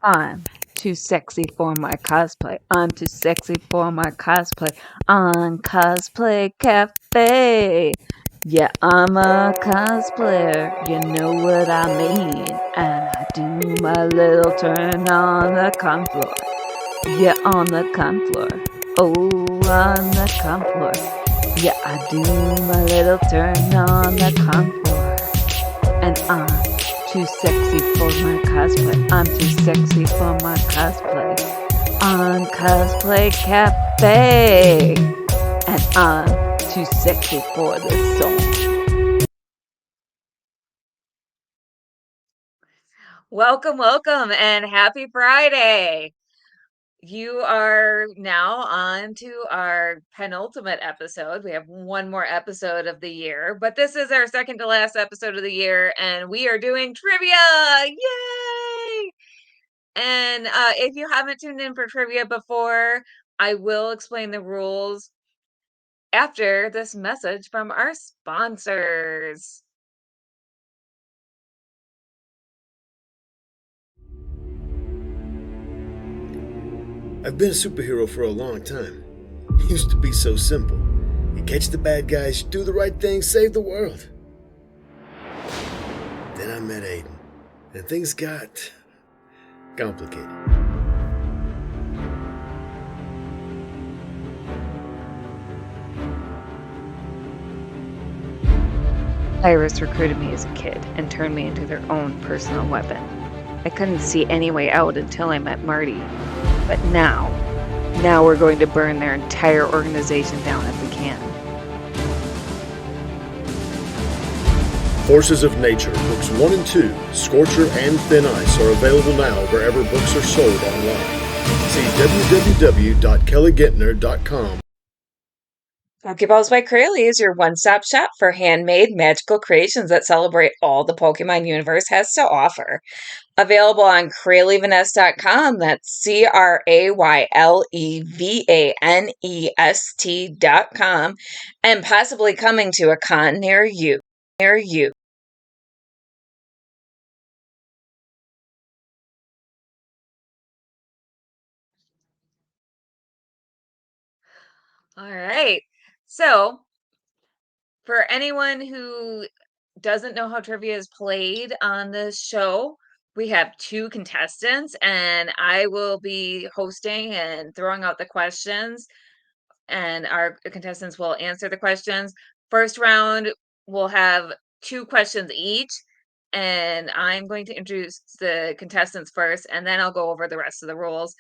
I'm too sexy for my cosplay. I'm too sexy for my cosplay. On Cosplay Cafe. Yeah, I'm a cosplayer. You know what I mean. And I do my little turn on the con floor. Yeah, on the con floor. Oh, on the con floor. Yeah, I do my little turn on the con floor. And I'm too sexy for my cosplay. I'm too sexy for my cosplay. On Cosplay Cafe. And I'm too sexy for this song. Welcome, and happy Friday. You are now on to our penultimate episode. We have one more episode of the year, but this is our second to last episode of the year, and we are doing trivia. Yay! And if you haven't tuned in for trivia before, I will explain the rules after this message from our sponsors. I've been a superhero for a long time. It used to be so simple. You catch the bad guys, do the right thing, save the world. Then I met Aiden, and things got complicated. Iris recruited me as a kid and turned me into their own personal weapon. I couldn't see any way out until I met Marty. But now we're going to burn their entire organization down if we can. Forces of Nature, books 1 and 2, Scorcher and Thin Ice are available now wherever books are sold online. See www.kellygentner.com. Pokeballs by Crayley is your one-stop shop for handmade magical creations that celebrate all the Pokemon universe has to offer. Available on CraylevanEst.com, that's CraylevanEst.com, and possibly coming to a con near you. All right. So, for anyone who doesn't know how trivia is played on this show, we have two contestants, and I will be hosting and throwing out the questions, and our contestants will answer the questions. First round, we'll have two questions each, and I'm going to introduce the contestants first, and then I'll go over the rest of the rules.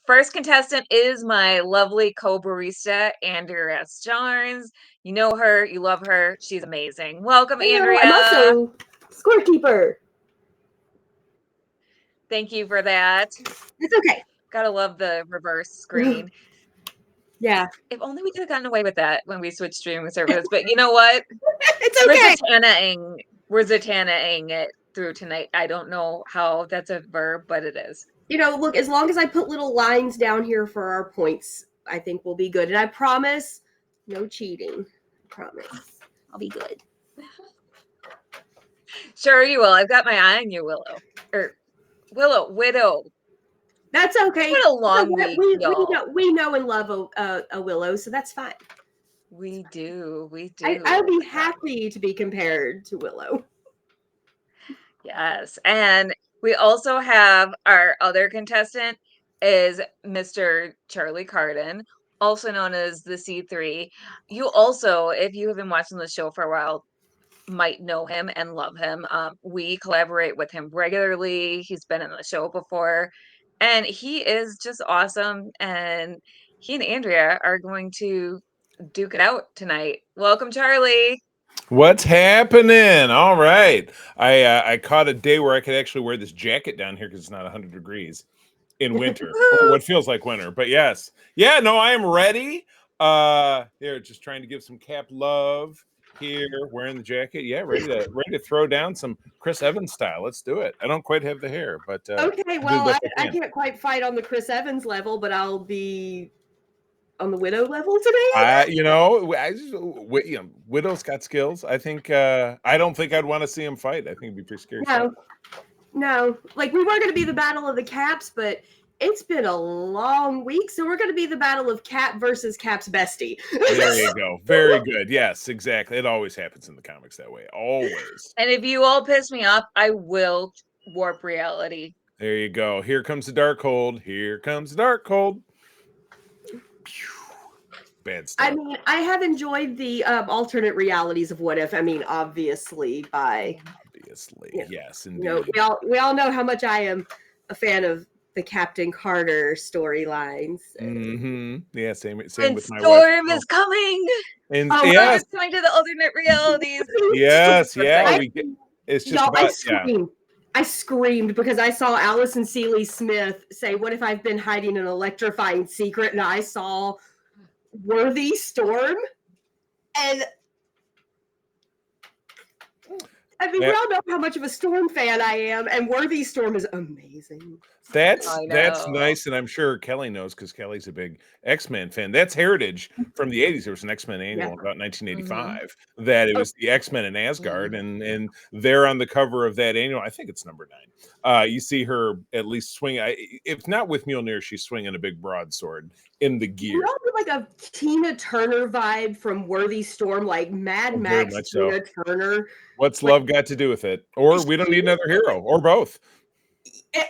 First contestant is my lovely co-barista, Andrea S. Jarnes. You know her, you love her. She's amazing. Welcome, Hello, Andrea. I'm also scorekeeper. Thank you for that. It's okay. Gotta love the reverse screen. Yeah. If only we could have gotten away with that when we switched streaming services. But you know what? It's okay. We're Zatanna-ing it through tonight. I don't know how that's a verb, but it is. You know, look, as long as I put little lines down here for our points, I think we'll be good. And I promise, no cheating. I promise. I'll be good. Sure you will. I've got my eye on you, Widow. That's okay. What a long week, y'all. We know and love a Willow, so that's fine. We do. I'd be happy to be compared to Willow. Yes. And we also have our other contestant is Mr. Charlie Carden, also known as the C3. You also, if you have been watching the show for a while, might know him and love him. We collaborate with him regularly. He's been in the show before, and he is just awesome. And he and Andrea are going to duke it out tonight. Welcome, Charlie. What's happening? All right. I caught a day where I could actually wear this jacket down here because it's not 100 degrees in winter, or what feels like winter. But yes. Yeah, no, I am ready. Here, just trying to give some Cap love here, wearing the jacket. Yeah, ready to throw down some Chris Evans style. Let's do it. I don't quite have the hair, but okay, well, I can't quite fight on the Chris Evans level, but I'll be on the Widow level today. Widow's got skills. I think I don't think I'd want to see him fight. I think it'd be pretty scary. No. No, like we were going to be the battle of the caps, but it's been a long week, so we're going to be the battle of Cap versus Cap's bestie. There you go. Very good. Yes, exactly. It always happens in the comics that way. Always. And if you all piss me off, I will warp reality. There you go. Here comes the dark hold. Here comes the dark hold. Bad stuff. I mean, I have enjoyed the alternate realities of What If. I mean, obviously, Yes, indeed. you know, we all know how much I am a fan of the Captain Carter storylines. Yeah, same And with my Storm wife. is coming. And Oh, yes, It's coming to the alternate realities. yes, yeah. I- We get, it's just Y'all, about yeah. I screamed because I saw Allison Seeley Smith say, "What if I've been hiding an electrifying secret?" And I saw Worthy Storm, and I mean, we all know how much of a Storm fan I am, and Worthy Storm is amazing. That's I that's know. nice, and I'm sure Kelly knows because Kelly's a big X-Men fan. That's heritage from the 80s. There was an X-Men annual in about 1985 that it was the X-Men in Asgard, and they're on the cover of that annual. I think it's number 9. You see her at least swing. If not with Mjolnir, she's swinging a big broadsword in the gear. You know, like a Tina Turner vibe from Worthy Storm, like Mad Very Max much so. Tina Turner. What's love got to do with it? Or we don't need another hero, or both.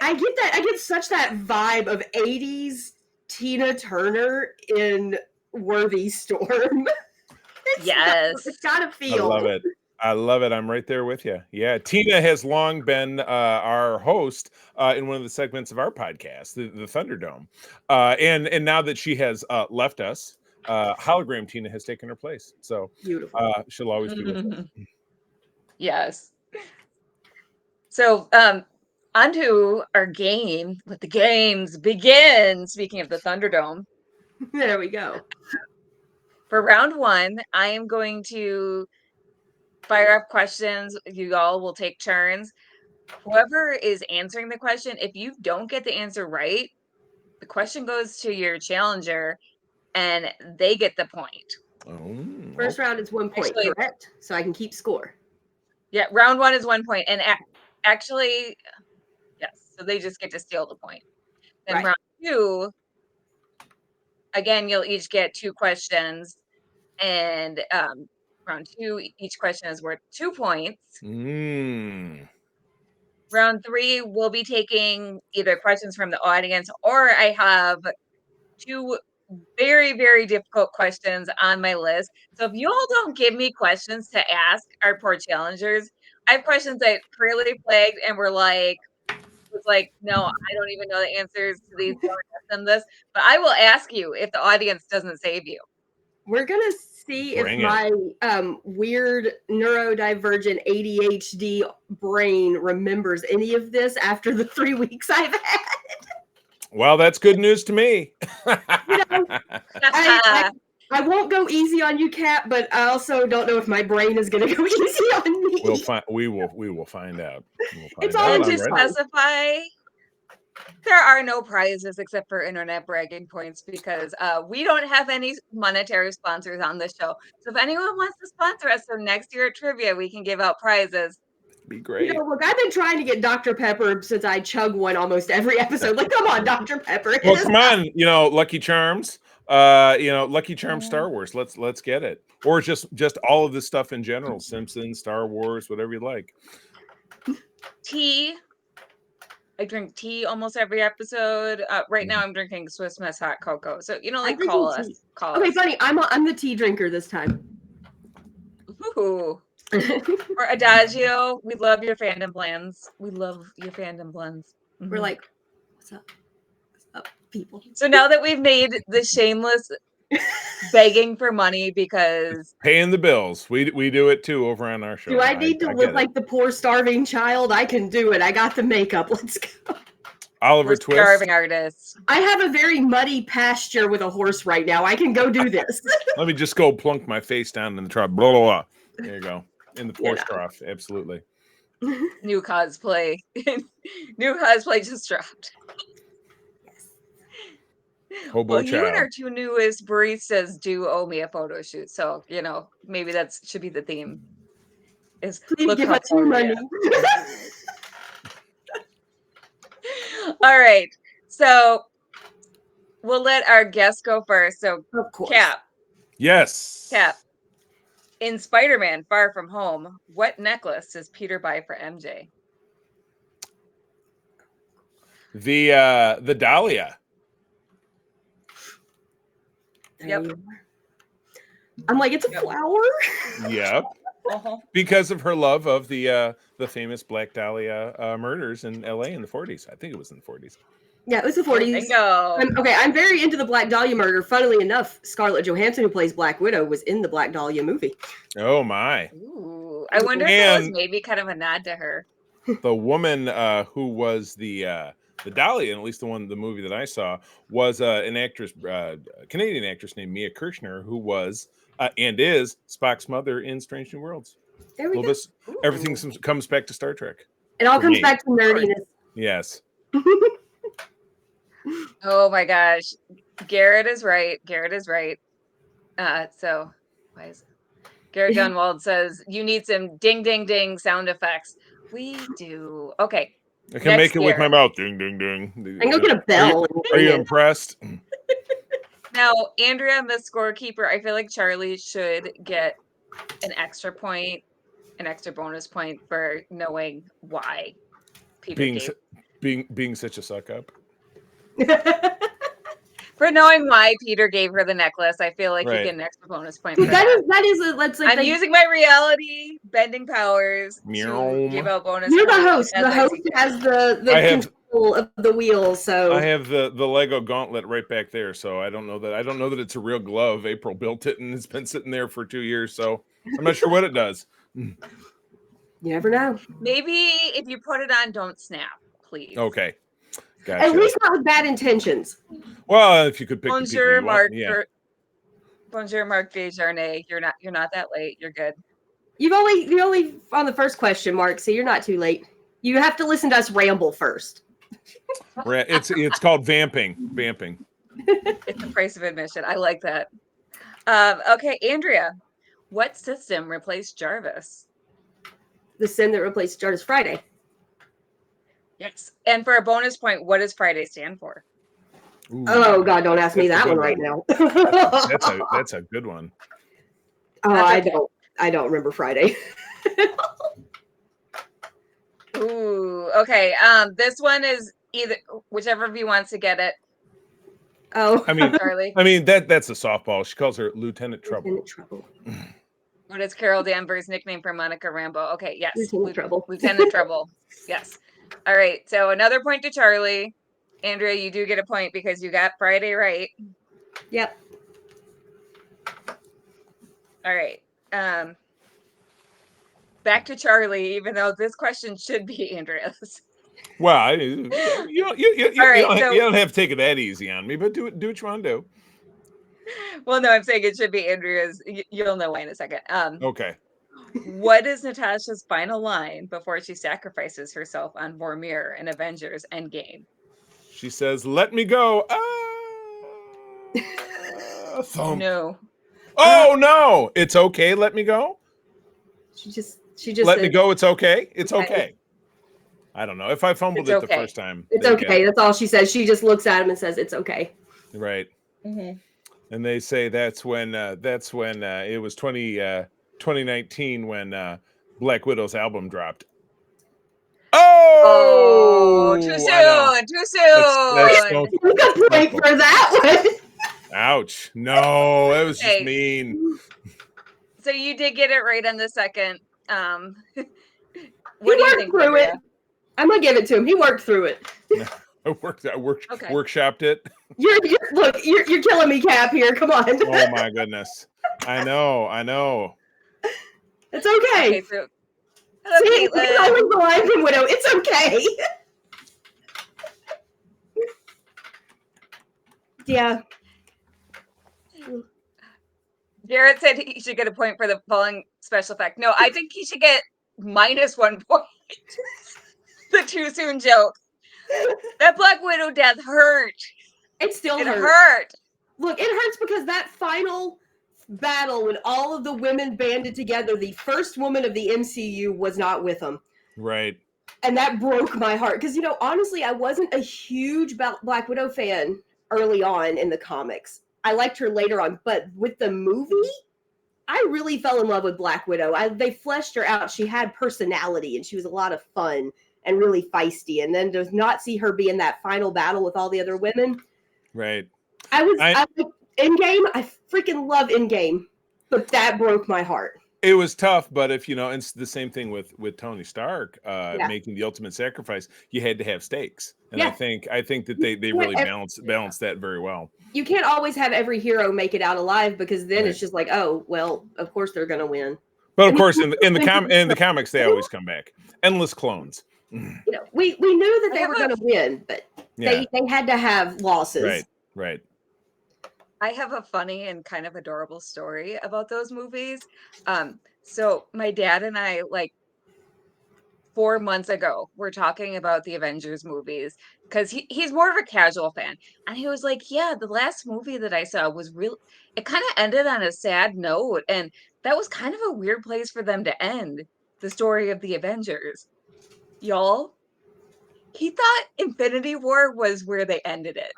I get that. I get such that vibe of 80s Tina Turner in Worthy Storm. Yes. It's got to feel. I love it. I love it. I'm right there with you. Yeah. Tina has long been our host in one of the segments of our podcast, the Thunderdome. And now that she has left us, hologram Tina has taken her place. So Beautiful. she'll always be with us. Yes. So onto our game. Let the games begin. Speaking of the Thunderdome. There we go. For round 1, I am going to fire up questions. You all will take turns. Whoever is answering the question, if you don't get the answer right, the question goes to your challenger and they get the point. Oh, First round is 1 point, Actually, correct? So I can keep score. Yeah, round 1 is 1 point. And actually, yes, so they just get to steal the point. Then Right. round 2, again, you'll each get 2 questions. And round 2, each question is worth 2 points. Round 3, we'll be taking either questions from the audience, or I have 2 very, very difficult questions on my list. So if you all don't give me questions to ask our poor challengers, I have questions that clearly flagged and were like, no, I don't even know the answers to these. Don't ask them this. But I will ask you if the audience doesn't save you. We're going to see Bring if my weird neurodivergent ADHD brain remembers any of this after the 3 weeks I've had. Well, that's good news to me. You know, I won't go easy on you, Kat, but I also don't know if my brain is going to go easy on me. We will find out. It's all And in to specify, there are no prizes except for internet bragging points because we don't have any monetary sponsors on this show. So if anyone wants to sponsor us for next year at trivia, we can give out prizes. Be great. You know, look, I've been trying to get Dr. Pepper since I chug one almost every episode. Like, come on, Dr. Pepper. Well, come on, Lucky Charms. Lucky Charms Star Wars. Let's get it. Or just all of this stuff in general. Simpsons, Star Wars, whatever you like. Tea. I drink tea almost every episode. Right now I'm drinking Swiss Miss hot cocoa. So, call us. Okay, funny. I'm the tea drinker this time. Ooh. Or Adagio, we love your fandom blends. We love your fandom blends. We're like, what's up? What's up, people? So now that we've made the shameless begging for money because paying the bills, we do it too over on our show. Do I need to live like the poor starving child? I can do it. I got the makeup. Let's go. Oliver Twist. Starving artists. I have a very muddy pasture with a horse right now. I can go do this. Let me just go plunk my face down in the trough. Blah, blah, blah. There you go. In the horse trough. Absolutely. New cosplay. New cosplay just dropped. Hobo you and our 2 newest baristas do owe me a photo shoot. So, maybe that should be the theme. Please give us your money. All right. So we'll let our guest go first. So Of course. Yes. Cap. In Spider-Man Far From Home, what necklace does Peter buy for MJ? The Dahlia. Yep. I'm like, it's a Yep. flower. Yep. Uh-huh. Because of her love of the famous Black Dahlia murders in LA in the 40s. I think it was in the 40s. Yeah, it was the 40s. Bingo. I'm very into the Black Dahlia murder. Funnily enough, Scarlett Johansson, who plays Black Widow, was in the Black Dahlia movie. Oh my. Ooh, I wonder if it was And maybe kind of a nod to her. the woman who was the Dahlia, at least the movie that I saw, was an actress, Canadian actress named Mia Kirshner, who was and is Spock's mother in Strange New Worlds. There we go. Everything comes back to Star Trek. It all for comes me. back to nerdiness. Yes. Oh my gosh. Garrett is right. So why is Garrett Dunwald says you need some ding ding ding sound effects. We do. Okay. I can make it with my mouth. Ding ding ding. I can go get a bell. Are you impressed? Now, Andrea, the scorekeeper, I feel like Charlie should get an extra point, an extra bonus point for knowing why Peter being such a suck up. For knowing why Peter gave her the necklace, I feel like you Right. get an extra bonus point. For that is let's like I'm using my reality bending powers Meow. to give out bonus. You're the points host. as The I host see fit. has the control of the wheel. So I have the Lego gauntlet right back there, so I don't know that it's a real glove. April built it and it's been sitting there for 2 years, so I'm not sure what it does. you never know. Maybe if you put it on, don't snap, please. Okay. Gotcha. At least not with bad intentions. Well, if you could pick Bonjour, the people Mark. you want, Bonjour, Mark Desjardins. You're not that late. You're good. You're only on the first question, Mark. So you're not too late. You have to listen to us ramble first. yeah. It's called vamping. Vamping. It's the price of admission. I like that. Okay, Andrea, what system replaced Jarvis? The sim that replaced Jarvis Friday. Yes. And for a bonus point, what does Friday stand for? Ooh, Oh God, don't ask me that's a that good one right now. that's a good one. Oh, That's okay. I don't remember Friday. Ooh, okay. This one is either whichever of you wants to get it. Oh, I mean, Charlie. that's a softball. She calls her Lieutenant Trouble. Lieutenant Trouble. What is Carol Danvers' nickname for Monica Rambeau? Okay, yes. Lieutenant Trouble. Lieutenant Trouble. Yes. All right. So another point to Charlie. Andrea, you do get a point because you got Friday right. Yep. All right. Back to Charlie, even though this question should be Andrea's. Well, you don't have to take it that easy on me, but do what you want to do. Well, no, I'm saying it should be Andrea's. You'll know why in a second. Okay. What is Natasha's final line before she sacrifices herself on Vormir in Avengers Endgame? She says, "Let me go." Thump. No. Oh no! It's okay. Let me go. She just Let said, me go. It's okay. It's Okay. okay. I don't know if I fumbled It's it the okay. first time. It's then okay. That's all she says. She just looks at him and says, "It's okay." Right. Mm-hmm. And they say that's when it was 2019 when Black Widow's album dropped. Oh, Too I know. soon. Too soon. That's so, You got to wait for that one. ouch. No, that was just Hey. mean. So you did get it right on the second. What He do you worked think, through it. Andrea? I'm gonna give it to him. He worked through it. I Okay. workshopped it. You're killing me, Cap. Here, come on. Oh my goodness. I know. It's okay. Okay, so hello, See, Caitlin. I was the line from Widow. It's okay. Yeah. Garrett said he should get a point for the following special effect. No, I think he should get -1 point. The too soon joke. That Black Widow death hurt. It still It hurts. hurt. Look, it hurts because that final battle when all of the women banded together, the first woman of the MCU was not with them. Right. And that broke my heart because, honestly, I wasn't a huge Black Widow fan early on in the comics. I liked her later on, but with the movie, I really fell in love with Black Widow. They fleshed her out. She had personality, and she was a lot of fun and really feisty. And then to not see her be in that final battle with all the other women. Right. I Endgame. I freaking love Endgame, but that broke my heart. It was tough, but if it's the same thing with Tony Stark making the ultimate sacrifice, you had to have stakes, and I think that they really balanced that very well. You can't always have every hero make it out alive because then it's just like, oh well, of course they're gonna win. But of course, in the comics, they always come back. Endless clones. We knew that they were gonna win, but they had to have losses. Right. I have a funny and kind of adorable story about those movies. So my dad and I, 4 months ago, were talking about the Avengers movies because he's more of a casual fan. And he was like, yeah, the last movie that I saw was it kind of ended on a sad note. And that was kind of a weird place for them to end the story of the Avengers. Y'all, he thought Infinity War was where they ended it.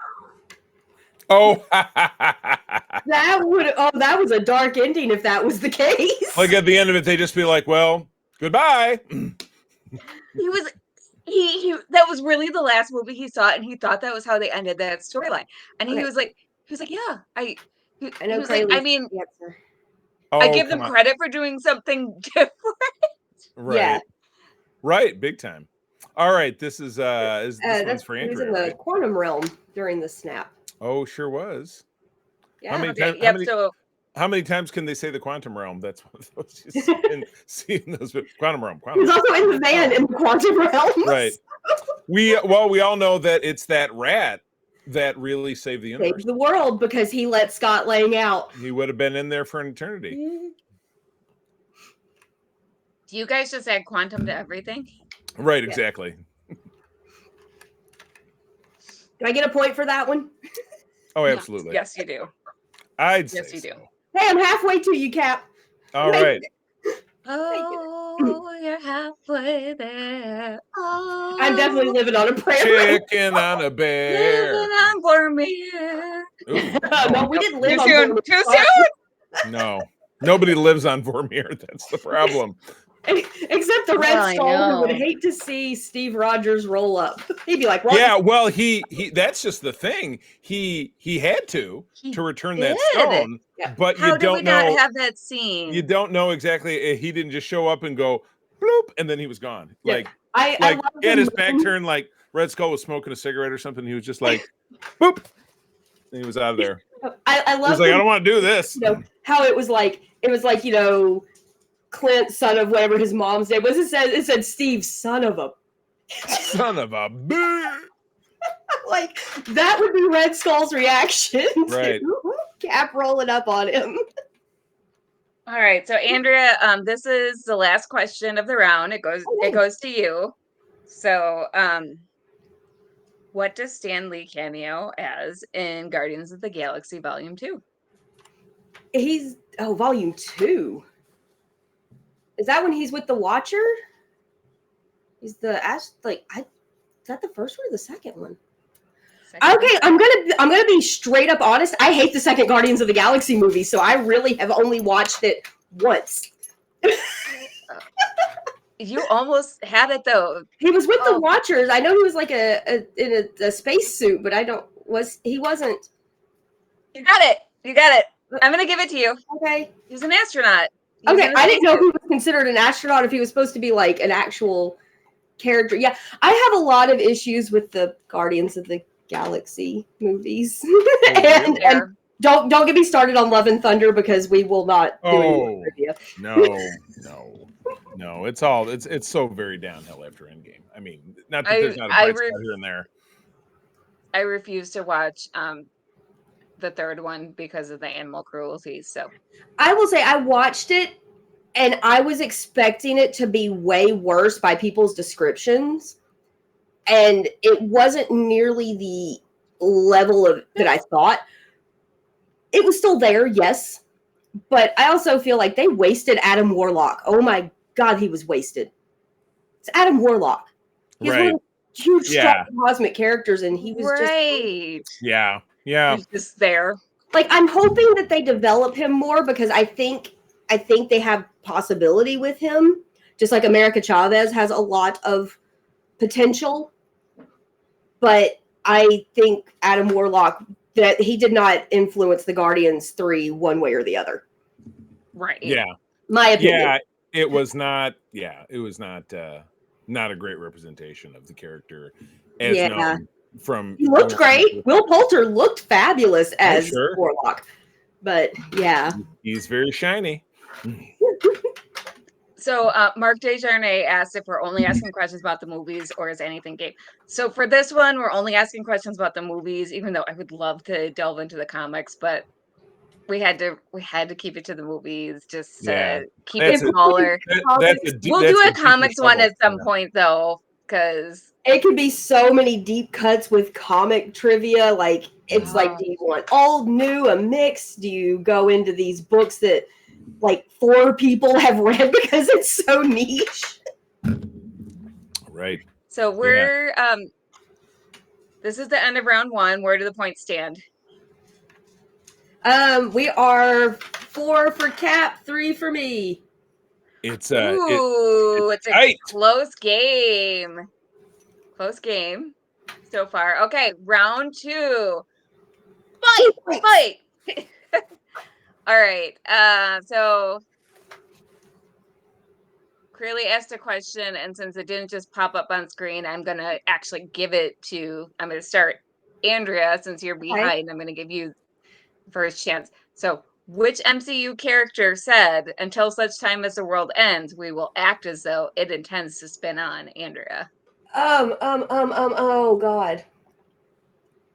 Oh, that was a dark ending if that was the case. Like at the end of it, they just be like, "Well, goodbye." He that was really the last movie he saw, and he thought that was how they ended that storyline. And he was like, yeah, I know. I mean, I give them credit for doing something different. Right. Yeah. Right. Big time. All right. This is this one's for Andrea. He was in the quantum realm during the snap. Oh, sure was. Yeah. How many times can they say the quantum realm? That's one of those. Seeing those quantum realm. He's also in the van in the quantum realm. Right. We all know that it's that rat that really saved the universe. Saved the world because he let Scott Lang out. He would have been in there for an eternity. Do you guys just add quantum to everything? Right. Exactly. Do I get a point for that one? Oh, absolutely. Yes, you do. Yes, you do. Hey, I'm halfway to you, Cap. All right. Oh, you're halfway there. Oh, I'm definitely living on a prayer. Chicken on a bear. Living on Vormir. No, we didn't live on Vormir. Too soon. No. Nobody lives on Vormir. That's the problem. Except the Red Skull, who would hate to see Steve Rogers roll up. He'd be like, "Yeah, well, he that's just the thing. He had to return that stone, but how you don't did we know. Not have that scene. You don't know exactly. He didn't just show up and go bloop, and then he was gone. Yeah. Like I he had his back turned, like Red Skull was smoking a cigarette or something. He was just like, boop, and he was out of there. I love. He was like, I don't want to do this. How it was like Clint, son of whatever his mom's name was. It said Steve, son of a boo. Like that would be Red Skull's reaction right. to Cap rolling up on him. All right, so Andrea, this is the last question of the round. It goes to you. So, what does Stan Lee cameo as in Guardians of the Galaxy Volume 2? He's Volume 2. Is that when he's with the Watcher? He's the is that the first one or the second one? Okay, I'm gonna be straight up honest. I hate the second Guardians of the Galaxy movie, so I really have only watched it once. You almost had it though. He was with the Watchers. I know he was like in a space suit, but he wasn't. You got it. I'm gonna give it to you. Okay. He was an astronaut. Okay, I didn't know he was considered an astronaut if he was supposed to be like an actual character. Yeah, I have a lot of issues with the Guardians of the Galaxy movies. and don't get me started on Love and Thunder because we will not do any trivia. No. It's so very downhill after Endgame. I mean, not that there's not a bright spot here and there. I refuse to watch the third one because of the animal cruelty. So I will say I watched it and I was expecting it to be way worse by people's descriptions, and it wasn't nearly the level of that I thought. It was still there, yes, but I also feel like they wasted Adam Warlock. Oh my God, he was wasted. It's Adam Warlock. He's one Right. of the huge, strong Yeah. cosmic characters, and he was just Right. Yeah. Yeah. He's just there. like, I'm hoping that they develop him more because I think they have possibility with him. Just like America Chavez has a lot of potential, but I think Adam Warlock, that he did not influence the Guardians 3 one way or the other. Right. Yeah. My opinion. Yeah. It was not. Yeah. It was not. Not a great representation of the character, as Yeah. known from. He looked great. Will Poulter looked fabulous as sure. Warlock. But yeah. He's very shiny. So Mark Desjardins asked if we're only asking questions about the movies or is anything game. So for this one, we're only asking questions about the movies, even though I would love to delve into the comics, but we had to keep it to the movies just to keep it smaller. We'll do a comics one at some point though, because it could be so many deep cuts with comic trivia. Like it's like, do you want old, new, a mix? Do you go into these books that like 4 people have read because it's so niche? Right. So we're this is the end of round 1. Where do the points stand? We are 4 for Cap, 3 for me. It's it's a close game. Close game so far. Okay, round 2. Fight. All right. So Curly asked a question, and since it didn't just pop up on screen, I'm gonna actually I'm gonna start Andrea, since you're behind. I'm gonna give you the first chance. So which MCU character said, "Until such time as the world ends, we will act as though it intends to spin on"? Andrea. Oh God.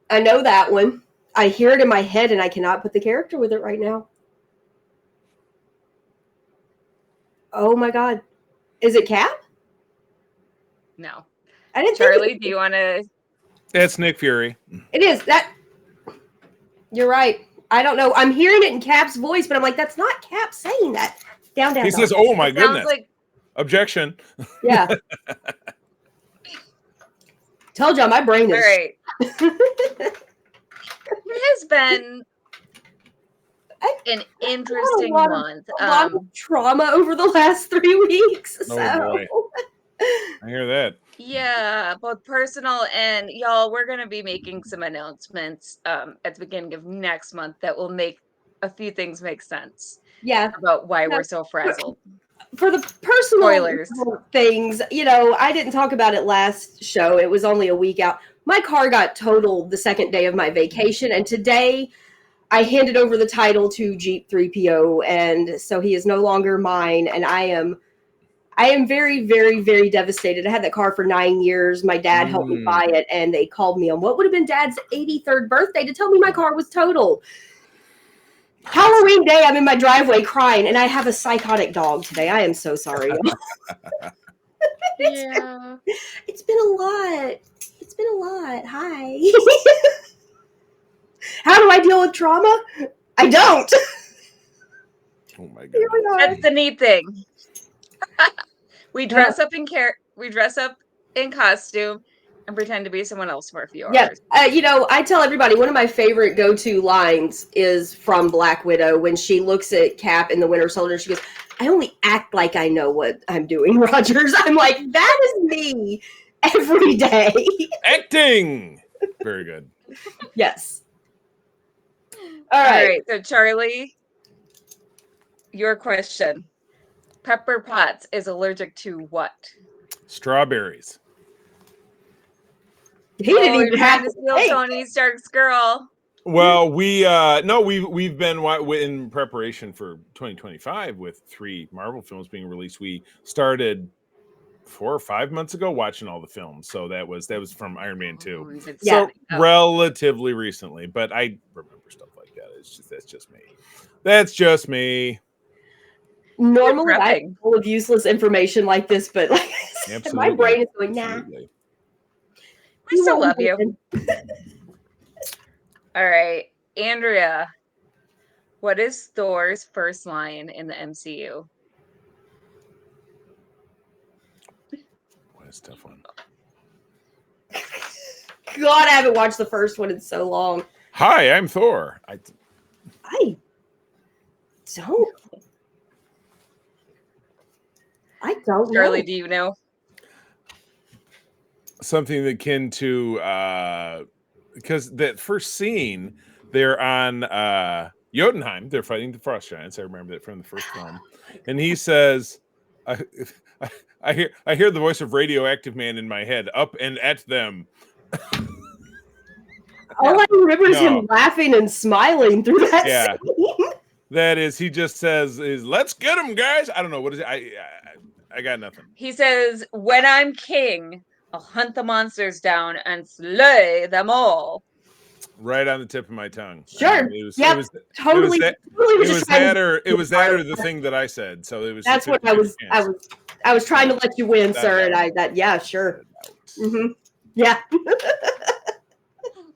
I know that one. I hear it in my head and I cannot put the character with it right now. Oh my God. Is it Cap? No. I didn't Charlie, do you want to? It's Nick Fury. It is. That. You're right. I don't know. I'm hearing it in Cap's voice, but I'm like, that's not Cap saying that. Down. He says, "Oh my goodness." Like... Objection. Yeah. Told y'all my brain is. All right. It has been an interesting month. A lot of trauma over the last 3 weeks. Oh so. boy. I hear that. Yeah, both personal and y'all, we're going to be making some announcements at the beginning of next month that will make a few things make sense. Yeah. About why we're so frazzled. For the personal things, I didn't talk about it last show. It was only a week out. My car got totaled the second day of my vacation, and today I handed over the title to Jeep 3PO, and so he is no longer mine, and I am very, very, very devastated. I had that car for 9 years. My dad helped me buy it, and they called me on what would have been Dad's 83rd birthday to tell me my car was totaled. Halloween day, I'm in my driveway crying, and I have a psychotic dog today. I am so sorry. It's been a lot. It's been a lot. Hi. How do I deal with trauma? I don't. Oh my God. That's the neat thing. We dress up in costume and pretend to be someone else for a few hours. Yeah. I tell everybody one of my favorite go-to lines is from Black Widow when she looks at Cap in the Winter Soldier. She goes, "I only act like I know what I'm doing, Rogers." I'm like, that is me every day. Acting. Very good. Yes. All right. So Charlie, your question. Pepper Potts is allergic to what? Strawberries. He didn't even have to steal Tony Stark's girl. Well, we've been in preparation for 2025 with 3 Marvel films being released. We started 4 or 5 months ago watching all the films, so that was from Iron Man 2. So relatively recently, but I remember stuff like that. That's just me. Normally, I'm full of useless information like this, but like my brain is going, nah. We still love you. All right, Andrea, what is Thor's first line in the MCU? That's a tough one. God, I haven't watched the first one in so long. Hi, I'm Thor. I don't. I don't Charlie, know. do you know? Something akin to because that first scene, they're on Jotunheim. They're fighting the Frost Giants. I remember that from the first film. And he says, I, I hear the voice of Radioactive Man in my head. Up and at them. All I remember is No. him laughing and smiling through that Yeah. scene. That is, he just says, "Is let's get them, guys." I don't know what is it. I got nothing. He says, "When I'm king, I'll hunt the monsters down and slay them all." Right on the tip of my tongue. Sure. It was Totally. that, totally it was trying that, to- or it was that, or the thing that I said. So it was. That's a what 50-50 chance. I was trying to let you win, Without sir. a doubt. And yeah, sure. Without a doubt. Yeah.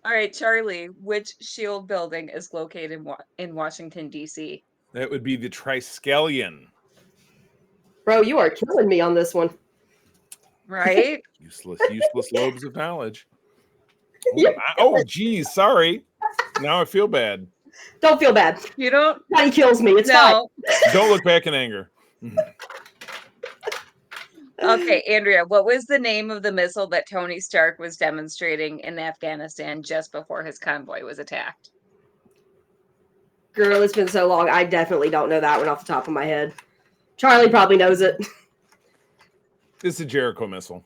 All right, Charlie, which shield building is located in Washington, D.C.? That would be the Triskelion. Bro, you are killing me on this one. Right? Useless lobes of knowledge. You're Geez, sorry. Now I feel bad. Don't feel bad. You don't? Nobody kills me. It's fine. No. Don't look back in anger. Okay, Andrea, what was the name of the missile that Tony Stark was demonstrating in Afghanistan just before his convoy was attacked? Girl, it's been so long. I definitely don't know that one off the top of my head. Charlie probably knows it. It's a Jericho missile.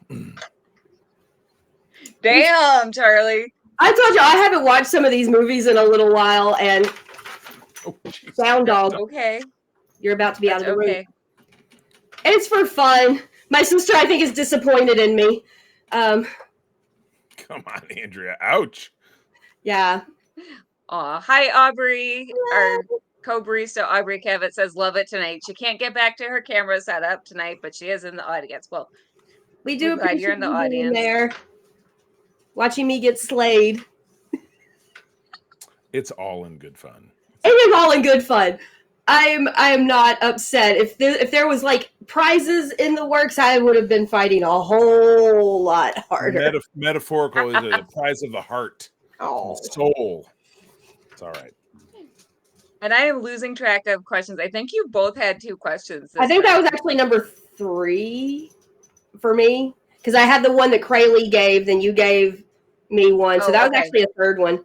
Damn, Charlie. I told you I haven't watched some of these movies in a little while, and Sound Dog, Okay. you're about to be That's out of the room. okay. It's for fun. My sister, I think, is disappointed in me. Come on, Andrea. Ouch. Yeah. Aw. Hi, Aubrey. Our co-barista Aubrey Cavett says, "Love it tonight." She can't get back to her camera setup tonight, but she is in the audience. Well, We do we're glad you're appreciate in the you being audience. there. Watching me get slayed. It's all in good fun. It is all in good fun. I am not upset. If there was like prizes in the works, I would have been fighting a whole lot harder. Metaphorical is a prize of the heart, Oh. the soul. It's all right. And I am losing track of questions. I think you both had 2 questions. I think that was actually number 3 for me, because I had the one that Crayley gave, then you gave me one, so that was actually a third one.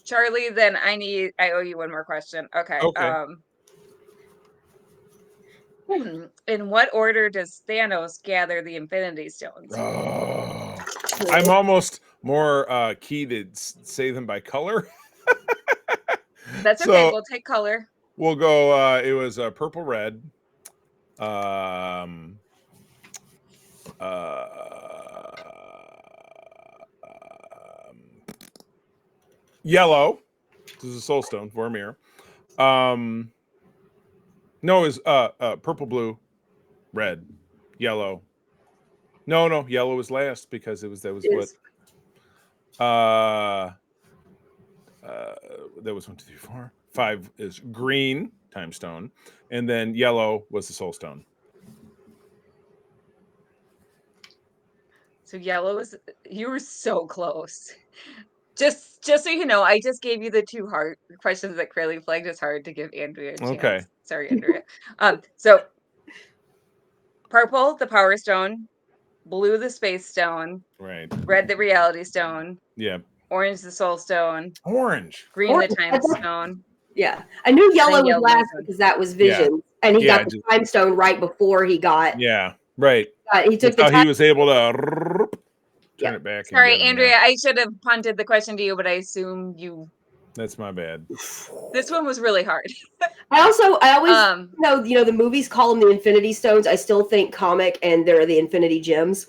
Charlie, then I owe you one more question. Okay. In what order does Thanos gather the Infinity Stones? Oh, I'm almost more key to say them by color. That's okay. We'll take color. We'll go. It was purple, red, yellow. This is a soul stone, Vormir. No, is purple, blue, red, yellow. No, yellow was last because that was what. That was 1, 2, 3, 4. 5 is green, time stone, and then yellow was the soul stone. So yellow is, you were so close. Just so you know, I just gave you the 2 hard questions that Crayley flagged as hard to give Andrea a chance. Okay. Sorry, Andrea. So purple, the power stone, blue, the space stone, Right. red, the reality stone. Yeah. Orange, the soul stone. Orange. Green, the time stone. Yeah. I knew yellow was last one. because that was Vision. Yeah. And he got the time stone right before he got. Yeah. Right. He took That's how he was able to turn it back. Sorry, Andrea, I should have punted the question to you, but I assume you. That's my bad. This one was really hard. I always know the movies call them the Infinity Stones. I still think comic and they're the Infinity Gems.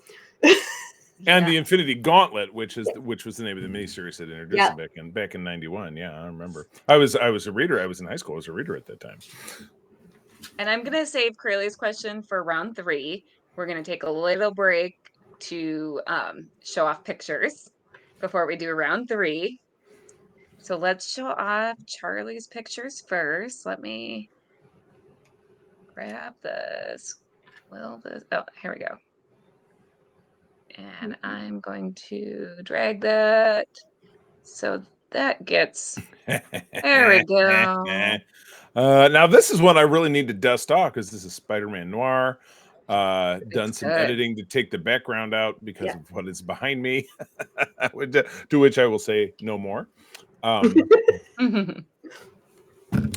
And the Infinity Gauntlet, which was the name of the miniseries that introduced it back in '91. Yeah, I remember. I was a reader. I was in high school. I was a reader at that time. And I'm gonna save Crayley's question for round 3. We're gonna take a little break to show off pictures before we do round 3. So let's show off Charlie's pictures first. Let me grab this. Oh, here we go. And I'm going to drag that. So that gets, there we go. Now this is one I really need to dust off because this is Spider-Man Noir. Done It's some good. editing to take the background out because of what is behind me. To which I will say no more.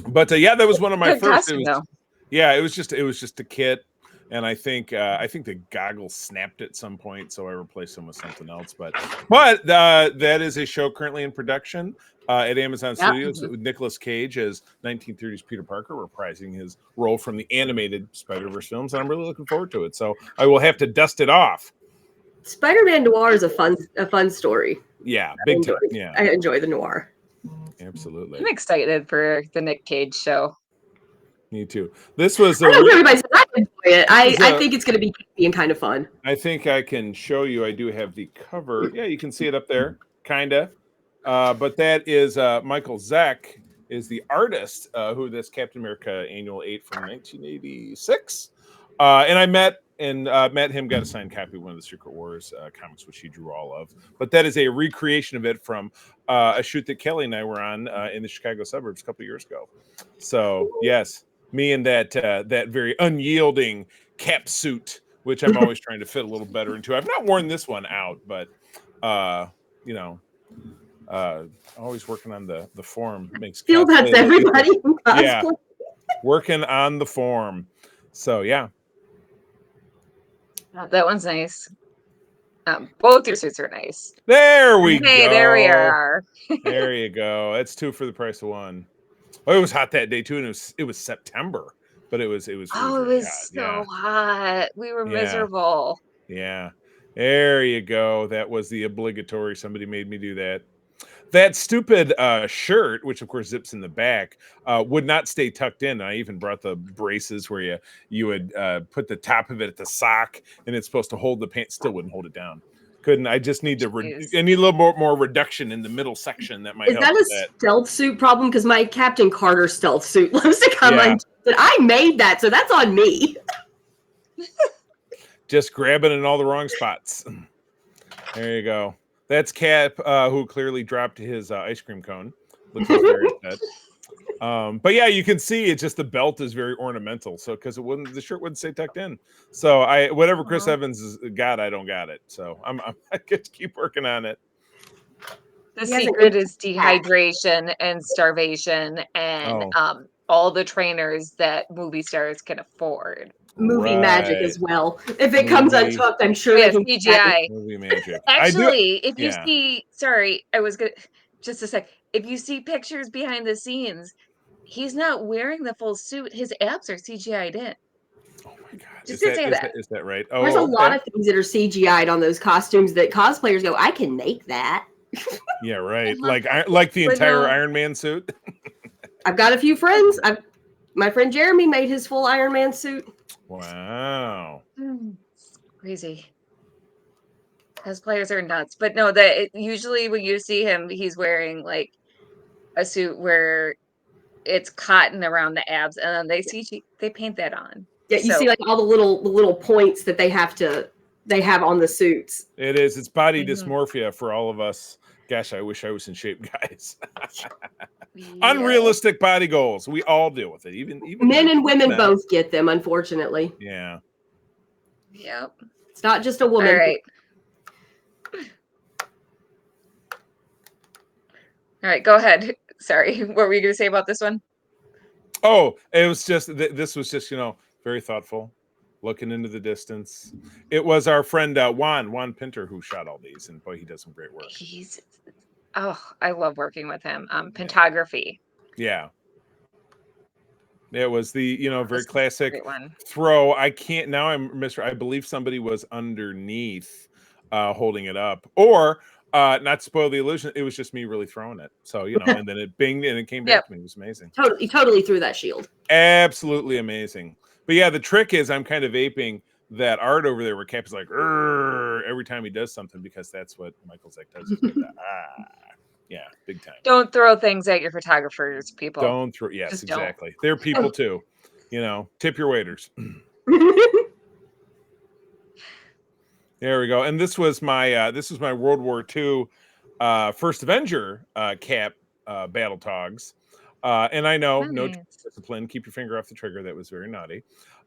But yeah, that was one of my Good first. costume, though. Yeah, it was just a kit, and I think the goggles snapped at some point, so I replaced them with something else. But that is a show currently in production at Amazon Studios with Nicolas Cage as 1930s Peter Parker, reprising his role from the animated Spider-Verse films, and I'm really looking forward to it. So I will have to dust it off. Spider-Man Noir is a fun story. Yeah, big time. Yeah, I enjoy the noir. Absolutely. I'm excited for the Nick Cage show. Me too. This was. I know everybody says I enjoy it. I think it's going to be being kind of fun. I think I can show you. I do have the cover. Yeah, you can see it up there, kinda. But that is Michael Zeck is the artist who this Captain America Annual 8 from 1986. And I met him, got a signed copy of one of the Secret Wars comics, which he drew all of. But that is a recreation of it from a shoot that Kelly and I were on in the Chicago suburbs a couple years ago. So yes, me and that very unyielding cap suit, which I'm always trying to fit a little better into. I've not worn this one out, but always working on the form makes Still, that's everybody. Yeah, working on the form. So yeah. That one's nice. Both your suits are nice. There we go. Hey, there we are. There you go. That's 2 for the price of 1. Oh, it was hot that day too, and it was September, but it was so hot. Hot. We were miserable. Yeah. There you go. That was the obligatory. Somebody made me do that. That stupid shirt, which of course zips in the back, would not stay tucked in. I even brought the braces where you would put the top of it at the sock, and it's supposed to hold the pants. Still wouldn't hold it down. Couldn't. I just need to. I need a little more reduction in the middle section. That might help. Is that a stealth suit problem? Because my Captain Carter stealth suit loves to come undone. I made that, so that's on me. Just grabbing in all the wrong spots. There you go. That's Cap, who clearly dropped his ice cream cone. Looks very upset. But yeah, you can see it's just the belt is very ornamental. So because the shirt wouldn't stay tucked in. So whatever Chris Evans has got, I don't got it. So I get to keep working on it. The secret is dehydration and starvation and all the trainers that movie stars can afford. Movie magic as well. If it comes untucked, I'm sure they can CGI. Movie magic. Actually, if you see, sorry, I was gonna just a sec. If you see pictures behind the scenes, he's not wearing the full suit. His abs are CGI'd in. Oh my god! Just to say that. Is that right? Oh, there's a lot of things that are CGI'd on those costumes that cosplayers go, I can make that. Yeah, right. Like the entire Iron Man suit. I've got a few friends. My friend Jeremy made his full Iron Man suit. Wow. Crazy. Cosplayers are nuts. But no, usually when you see him, he's wearing like a suit where it's cotton around the abs, and then they paint that on. Yeah, you see like all the little points that they have on the suits. It is. It's body dysmorphia for all of us. Gosh, I wish I was in shape, guys. Unrealistic body goals. We all deal with it. Even men and women both get them, unfortunately. Yeah. Yep. It's not just a woman. All right. All right, go ahead. Sorry, what were you going to say about this one? Oh, it was just this was just very thoughtful, looking into the distance. It was our friend Juan Pinter who shot all these, and boy, he does some great work. I love working with him. Pentography. Yeah. It was the very classic throw. I can't now. I believe somebody was underneath, holding it up, or not to spoil the illusion. It was just me really throwing it. So and then it binged and it came back to me. It was amazing. Totally threw that shield. Absolutely amazing. But yeah, the trick is I'm kind of aping that art over there where Cap is like every time he does something because that's what Michael Zeck does. Yeah, big time. Don't throw things at your photographers, people. Don't throw. Yes, just exactly. They're people too. Tip your waiters. There we go. And this was my World War II First Avenger cap battle togs. And I know no Nice. discipline. Keep your finger off the trigger. That was very naughty.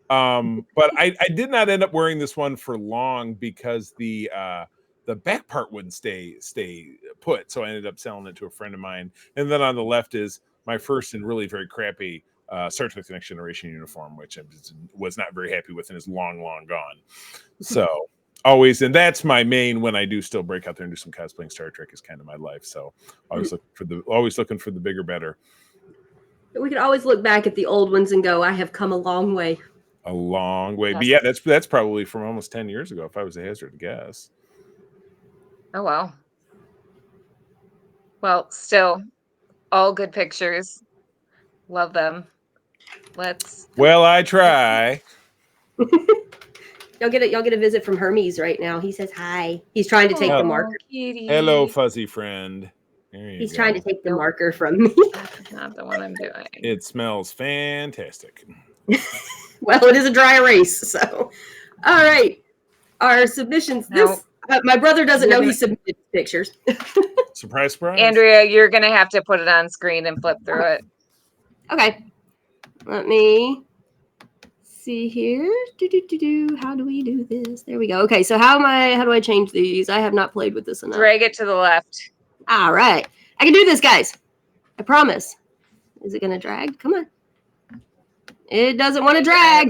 But I did not end up wearing this one for long because the back part wouldn't stay put. So I ended up selling it to a friend of mine. And then on the left is my first and really very crappy Star Trek: The Next Generation uniform, which I was not very happy with and is long gone. So always, and that's my main when I do still break out there and do some cosplaying. Star Trek is kind of my life. So always looking for the bigger, better. We could always look back at the old ones and go, I have come a long way. A long way. But Yes. yeah, that's probably from almost 10 years ago, if I was a hazard to guess. Oh, wow. Well, still, all good pictures. Love them. Well, I try. Y'all get a visit from Hermes right now. He says hi. He's trying to take the marker. Kitty. Hello, fuzzy friend. He's trying to take the marker from me. That's not the one I'm doing. It smells fantastic. Well, it is a dry erase, so. All right. Our submissions. This my brother doesn't know he submitted pictures. Surprise. Andrea, you're going to have to put it on screen and flip through it. Okay. Let me see here. How do we do this? There we go. Okay, so how do I change these? I have not played with this enough. Drag it to the left. All right. I can do this, guys. I promise. Is it going to drag? Come on. It doesn't want to drag.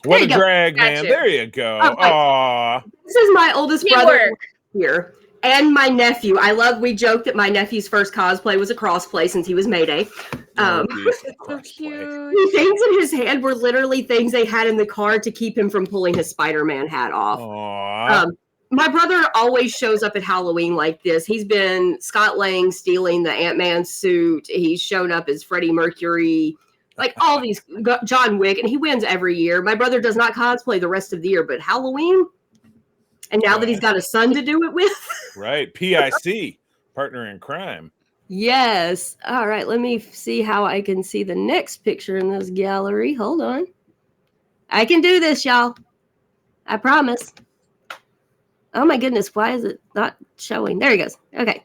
What a drag, man. Gotcha. There you go. Okay. Aw. This is my oldest brother Teamwork. here. And my nephew. We joked that my nephew's first cosplay was a crossplay since he was Mayday. So Crossplay. cute. Things in his hand were literally things they had in the car to keep him from pulling his Spider-Man hat off. Aw. My brother always shows up at Halloween like this. He's been Scott Lang stealing the Ant-Man suit. He's shown up as Freddie Mercury, like all these, John Wick, and he wins every year. My brother does not cosplay the rest of the year, but Halloween, and now that he's got a son to do it with. Right. PIC, partner in crime. Yes. All right. Let me see how I can see the next picture in this gallery. Hold on. I can do this, y'all. I promise. Oh my goodness. Why is it not showing? There he goes. Okay.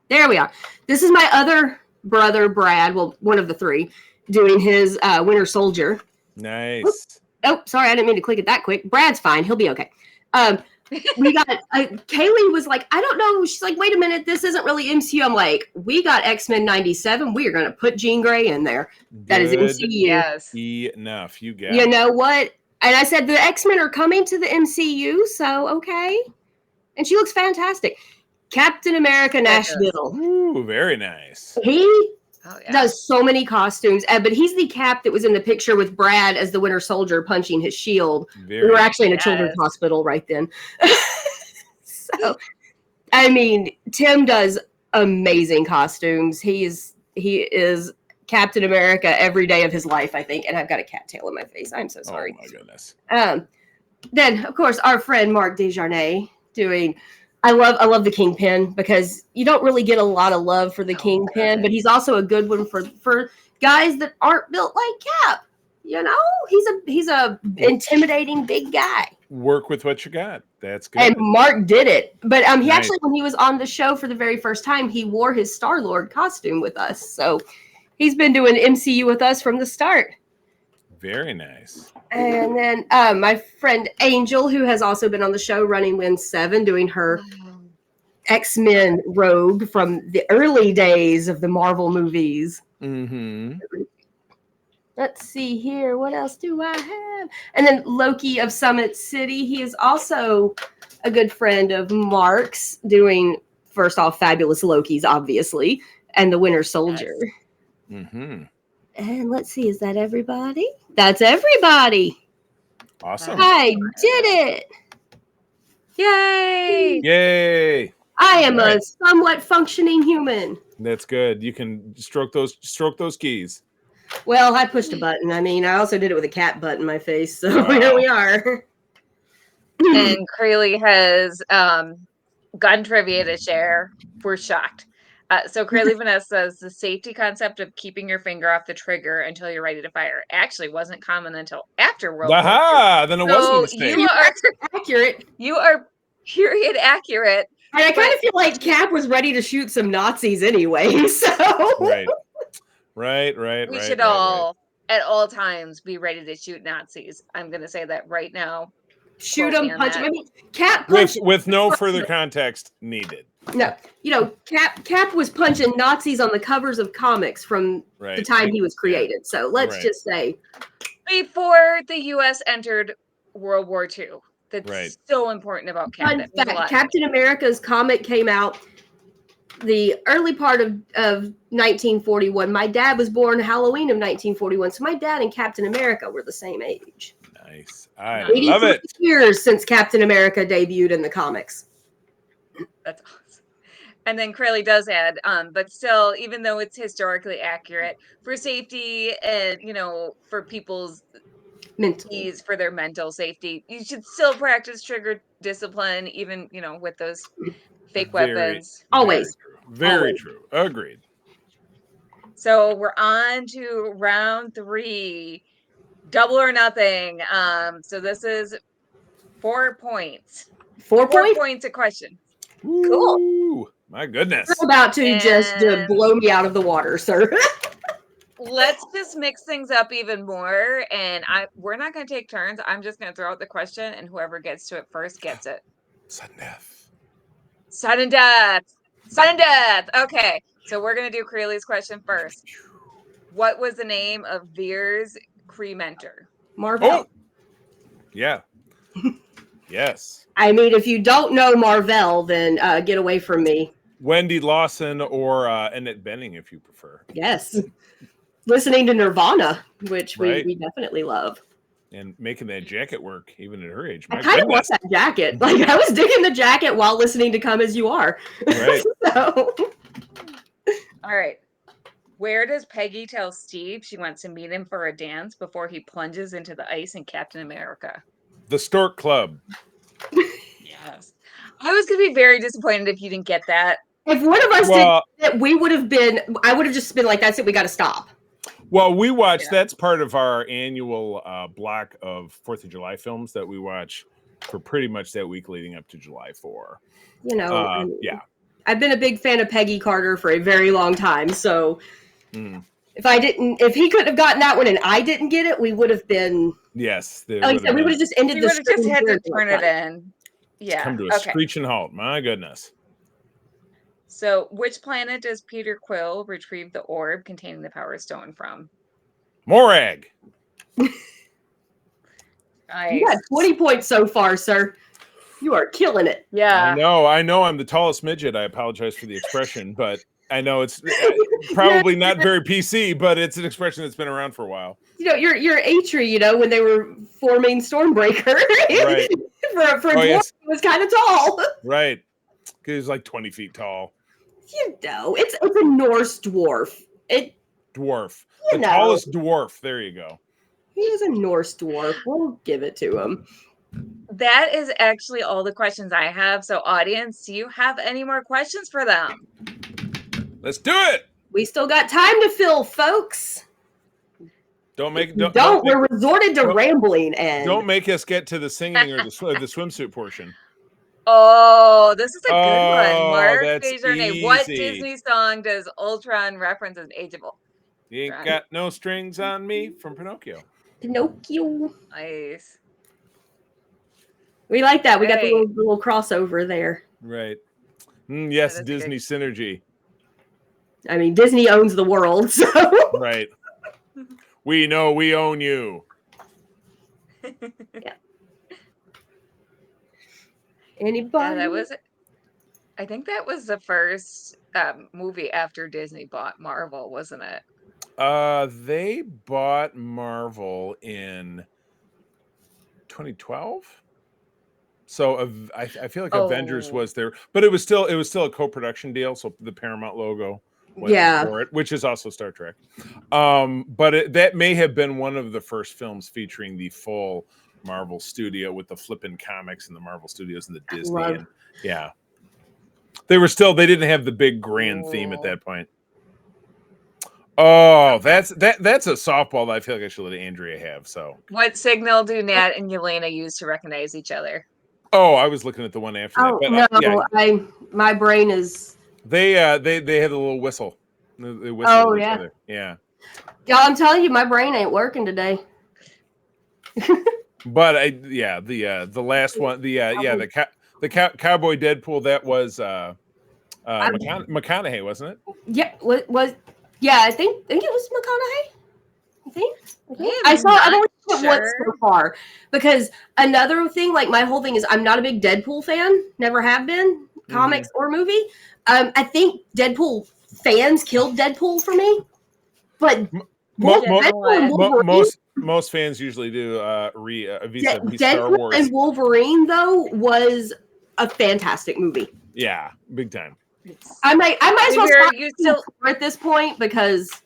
There we are. This is my other brother, Brad. Well, one of the three, doing his Winter Soldier. Nice. Oops. Oh, sorry. I didn't mean to click it that quick. Brad's fine. He'll be okay. We got Kaylee was like, I don't know. She's like, wait a minute, this isn't really MCU. I'm like, we got X-Men 97. We are going to put Jean Grey in there. That is MCU. Yes. Enough. You got You know what? And I said, the X-Men are coming to the MCU, so okay. And she looks fantastic. Captain America Nashville. Ooh, very nice. He Oh, yeah. does so many costumes, but he's the Cap that was in the picture with Brad as the Winter Soldier punching his shield. We were actually in a children's hospital right then. So, I mean, Tim does amazing costumes. He is Captain America every day of his life, I think. And I've got a cattail in my face. I'm so sorry. Oh my goodness. Then, of course, our friend Mark Desjardins doing. I love the Kingpin because you don't really get a lot of love for the Kingpin, but he's also a good one for guys that aren't built like Cap. You know, he's a intimidating big guy. Work with what you got. That's good. And Mark did it. But he actually, when he was on the show for the very first time, he wore his Star-Lord costume with us. So he's been doing MCU with us from the start. Very nice. And then my friend Angel, who has also been on the show, running Win 7, doing her X-Men robe from the early days of the Marvel movies. Mm-hmm. Let's see here. What else do I have? And then Loki of Summit City. He is also a good friend of Mark's, doing, first off, Fabulous Lokis, obviously, and the Winter Soldier. Yes. Mm-hmm. And let's see, is that everybody? That's everybody. Awesome. I did it. Yay! Yay! I am a somewhat functioning human. That's good. You can stroke those keys. Well, I pushed a button. I mean, I also did it with a cat butt in my face. So here we are. And Crayley has gun trivia to share. We're shocked. So Crazy Vanessa says the safety concept of keeping your finger off the trigger until you're ready to fire actually wasn't common until after World War II. Aha! Then it wasn't a mistake. You are accurate. You are period accurate. And I kind of feel like Cap was ready to shoot some Nazis anyway. So Right. We should all at all times be ready to shoot Nazis. I'm going to say that right now. Shoot Quote me them, on punch that. them. I mean, Cap punched with no further context needed. No, Cap was punching Nazis on the covers of comics from the time he was created. So let's just say before the U.S. entered World War II. That's so important about Cap. Fun fact, Captain America's comic came out the early part of 1941. My dad was born Halloween of 1941, so my dad and Captain America were the same age. Nice. I love it. Years since Captain America debuted in the comics. That's awesome. And then Crayley does add, but still, even though it's historically accurate, for safety and, for people's ease, for their mental safety, you should still practice trigger discipline, even, with those fake weapons. Always. Very true. Agreed. So we're on to round 3, double or nothing. So this is 4 points. 4 points? 4 points a question. Cool. Ooh, my goodness. You're about to just blow me out of the water, sir. Let's just mix things up even more. And we're not going to take turns. I'm just going to throw out the question, and whoever gets to it first gets it. Sudden death. Sudden death. Sudden death. Okay. So we're going to do Crayley's question first. What was the name of Veer's Kree mentor? Marvel. Oh. Yeah. Yes. I mean, if you don't know Marvel, then get away from me. Wendy Lawson or Annette Bening, if you prefer. Yes. Listening to Nirvana, which we definitely love. And making that jacket work, even at her age. I kind of want that jacket. Like, I was digging the jacket while listening to Come As You Are. Right. All right. Where does Peggy tell Steve she wants to meet him for a dance before he plunges into the ice in Captain America? The Stork Club. Yes. I was going to be very disappointed if you didn't get that. If one of us did, we would have been, I would have just been like, that's it, we got to stop. Well, we watch, that's part of our annual block of 4th of July films that we watch for pretty much that week leading up to July 4. Yeah. I've been a big fan of Peggy Carter for a very long time. So if he couldn't have gotten that one and I didn't get it, we would have been. Yes. Like I said, we would have just ended the stream. We would have just had to turn it in. Yeah. Come to a screeching halt. My goodness. So, which planet does Peter Quill retrieve the orb containing the Power Stone from? Morag. Nice. You got 20 points so far, sir. You are killing it. Yeah. I know I'm the tallest midget. I apologize for the expression, but I know it's probably not very PC, but it's an expression that's been around for a while. You're Atri, when they were forming Stormbreaker. Right. for dwarf, it was kind of tall. Right. Because he's like 20 feet tall. It's a Norse dwarf. Dwarf. The tallest dwarf. There you go. He is a Norse dwarf. We'll give it to him. That is actually all the questions I have. So, audience, do you have any more questions for them? Let's do it. We still got time to fill, folks. We're resorted to rambling and don't make us get to the singing or the swimsuit portion. Oh, this is a good one. Mark that's Desjardins. easy. What Disney song does Ultron reference as Age of Ultron? You ain't got no strings on me from Pinocchio. Nice. We like that. We got the little crossover there. Right. Yes, Disney synergy. I mean, Disney owns the world, so. Right. We know we own you. Yeah. Anybody? Yeah, I think that was the first movie after Disney bought Marvel, wasn't it? They bought Marvel in 2012. So I feel like Avengers was there, but it was still a co-production deal. So the Paramount logo went for it, which is also Star Trek. But that may have been one of the first films featuring the full Marvel studio with the flippin' comics and the Marvel Studios and the Disney. They didn't have the big grand theme at that point. Oh, that's a softball that I feel like I should let Andrea have. So, what signal do Nat and Yelena use to recognize each other? Oh, I was looking at the one after Oh that. But, no, yeah. my brain is. They had a little whistle. They whistled at each other. Yeah. Y'all, I'm telling you, my brain ain't working today. But the last one, the Cowboy Deadpool, that was McConaughey, wasn't it? Yeah, yeah, I think it was McConaughey. I think. I saw. I've only seen once so far because another thing, like my whole thing is, I'm not a big Deadpool fan. Never have been, comics or movie. I think Deadpool fans killed Deadpool for me, but most fans usually do. Deadpool Star Wars and Wolverine though was a fantastic movie. Yeah, big time. I might as well stop you still at this point because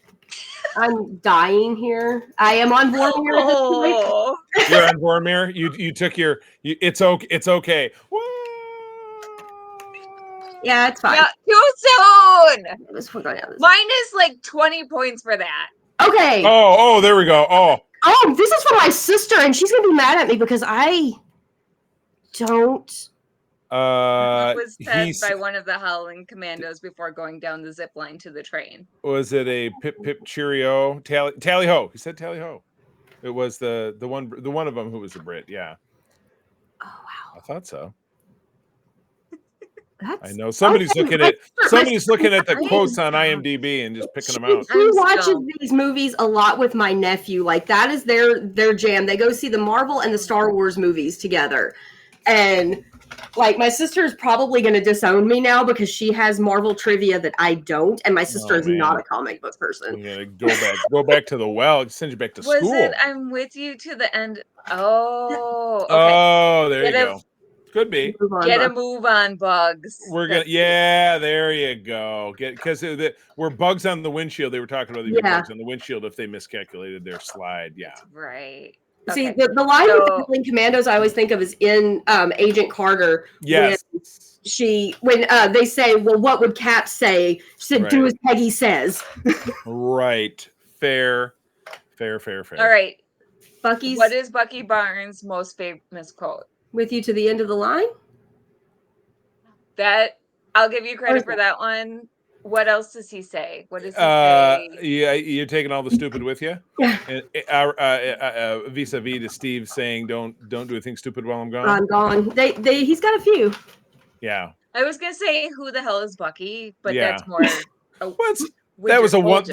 I'm dying here. I am on Vormir at this point. You're on Vormir. You took your. It's okay. Yeah, it's fine. Yeah, too soon. Mine is like 20 points for that. Okay. Oh, there we go. Oh, this is for my sister, and she's gonna be mad at me because I don't. Was said by one of the Howling Commandos before going down the zip line to the train. Was it a pip pip cheerio tally ho? He said tally ho. It was the one of them who was a Brit. Yeah. Oh wow. I thought so. I know somebody's looking at the quotes on IMDb and just picking them out. She watches these movies a lot with my nephew. Like that is their jam. They go see the Marvel and the Star Wars movies together, and. Like my sister is probably going to disown me now because she has Marvel trivia that I don't, and my sister is not a comic book person. I'm gonna go back to the well. Send you back to school. Was it? I'm with you to the end. Oh, okay. Oh, there you go. Could be. Get a move on, bugs. We're gonna. Yeah, there you go. Because we're bugs on the windshield. They were talking about the bugs on the windshield if they miscalculated their slide. Yeah. Right. See, the line with the Howling Commandos I always think of is in Agent Carter. Yes. When they say, well, what would Cap say? She said, do as Peggy says. Right. Fair. All right. Bucky's. What is Bucky Barnes' most famous quote? With you to the end of the line? That, I'll give you credit for that one. What else does he say? What does he say? Yeah, you're taking all the stupid with you. Yeah. And vis-a-vis to Steve saying, "Don't do anything stupid while I'm gone." I'm gone. He's got a few. Yeah. I was gonna say, who the hell is Bucky? But that's more. That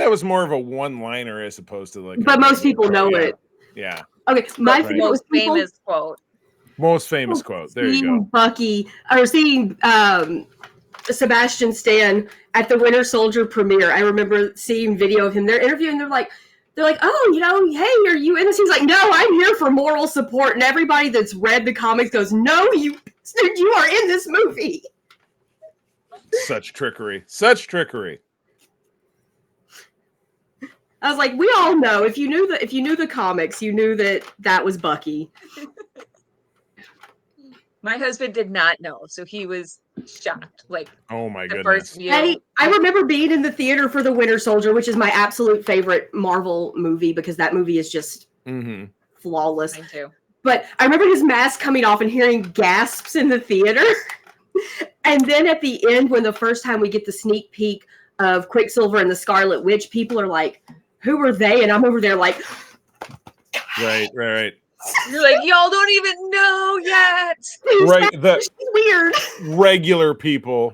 was more of a one-liner as opposed to like. But most people know it. Yeah. Okay, my most famous quote. Most famous quote. There you go. Bucky or seeing Sebastian Stan at the Winter Soldier premiere. I remember seeing video of him. They're interviewing. They're like, oh, hey, are you in this? He's like, no, I'm here for moral support. And everybody that's read the comics goes, no, you are in this movie. Such trickery. Such trickery. I was like, we all know if you knew the comics, you knew that was Bucky. My husband did not know, so he was shocked. Like, oh my goodness! First view. I remember being in the theater for the Winter Soldier, which is my absolute favorite Marvel movie because that movie is just flawless. Mine too. But I remember his mask coming off and hearing gasps in the theater, and then at the end, when the first time we get the sneak peek of Quicksilver and the Scarlet Witch, people are like, "Who are they?" And I'm over there like, right. You're like, y'all don't even know yet. Right. She's weird. Regular people